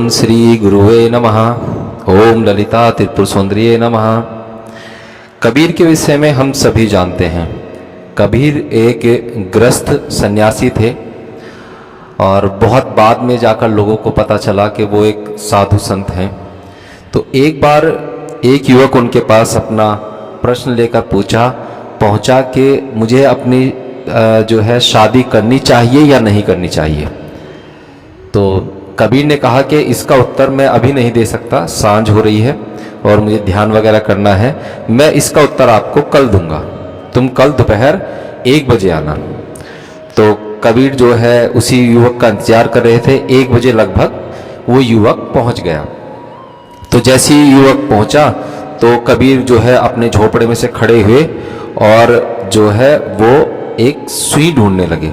ओम श्री गुरुवे नमः। ओम ललिता त्रिपुर सुंदरिये नमः। कबीर के विषय में हम सभी जानते हैं। कबीर एक ग्रस्त सन्यासी थे और बहुत बाद में जाकर लोगों को पता चला कि वो एक साधु संत हैं। तो एक बार एक युवक उनके पास अपना प्रश्न लेकर पहुंचा कि मुझे अपनी जो है शादी करनी चाहिए या नहीं करनी चाहिए। तो कबीर ने कहा कि इसका उत्तर मैं अभी नहीं दे सकता, सांझ हो रही है और मुझे ध्यान वगैरह करना है। मैं इसका उत्तर आपको कल दूंगा, तुम कल दोपहर 1 बजे आना। तो कबीर जो है उसी युवक का इंतजार कर रहे थे। 1 बजे लगभग वो युवक पहुंच गया। तो जैसे ही युवक पहुंचा तो कबीर जो है अपने झोपड़े में से खड़े हुए और जो है वो एक सुई ढूंढने लगे।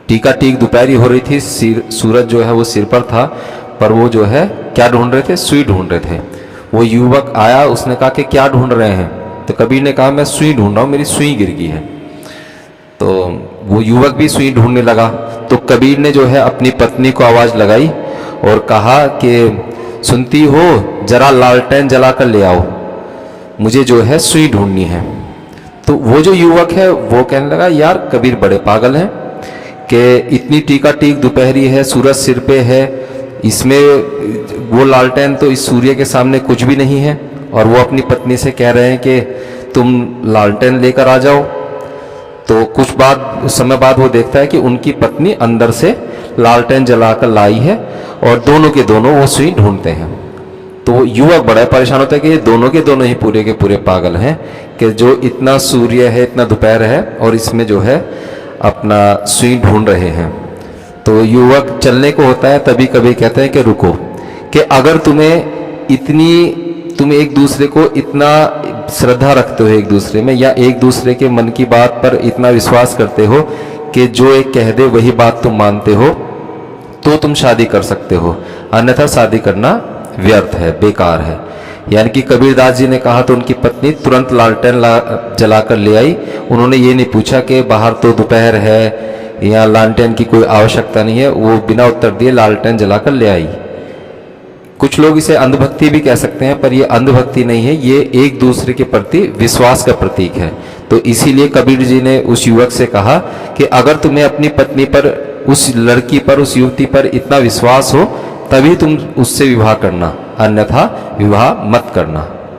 टीका टीक दोपहरी हो रही थी, सूरज जो है वो सिर पर था, पर वो जो है क्या ढूंढ रहे थे? सुई ढूंढ रहे थे। वो युवक आया, उसने कहा कि क्या ढूंढ रहे हैं? तो कबीर ने कहा मैं सुई ढूंढ रहा हूँ, मेरी सुई गिर गई है। तो वो युवक भी सुई ढूंढने लगा। तो कबीर ने जो है अपनी पत्नी को आवाज लगाई और कहा कि सुनती हो, जरा लालटेन जलाकर ले आओ, मुझे जो है सुई ढूंढनी है। तो वो जो युवक है वो कहने लगा यार कबीर बड़े पागल हैं कि इतनी टीका टीक दोपहरी है, सूरज सिर पे है, इसमें वो लालटेन तो इस सूर्य के सामने कुछ भी नहीं है। और वो अपनी पत्नी से कह रहे हैं कि तुम लालटेन लेकर आ जाओ। तो कुछ समय बाद वो देखता है कि उनकी पत्नी अंदर से लालटेन जलाकर लाई है और दोनों के दोनों वो सुई ढूंढते हैं। तो युवक बड़ा परेशान होता है कि ये दोनों के दोनों ही पूरे के पूरे पागल हैं कि जो इतना सूर्य है, इतना दोपहर है और इसमें जो है अपना सुई ढूंढ रहे हैं। तो युवक चलने को होता है, तभी कभी कहते हैं कि रुको, कि अगर तुम एक दूसरे को इतना श्रद्धा रखते हो एक दूसरे में, या एक दूसरे के मन की बात पर इतना विश्वास करते हो कि जो एक कह दे वही बात तुम मानते हो, तो तुम शादी कर सकते हो, अन्यथा शादी करना व्यर्थ है, बेकार है। यानी कि कबीरदास जी ने कहा तो उनकी पत्नी तुरंत लालटेन जलाकर ले आई। उन्होंने ये नहीं पूछा कि बाहर तो दोपहर है या लालटेन की कोई आवश्यकता नहीं है, वो बिना उत्तर दिए लालटेन जलाकर ले आई। कुछ लोग इसे अंधभक्ति भी कह सकते हैं, पर यह अंधभक्ति नहीं है, ये एक दूसरे के प्रति विश्वास का प्रतीक है। तो इसीलिए कबीर जी ने उस युवक से कहा कि अगर तुम्हें अपनी पत्नी पर, उस लड़की पर, उस युवती पर इतना विश्वास हो तभी तुम उससे विवाह करना, अन्यथा विवाह मत करना।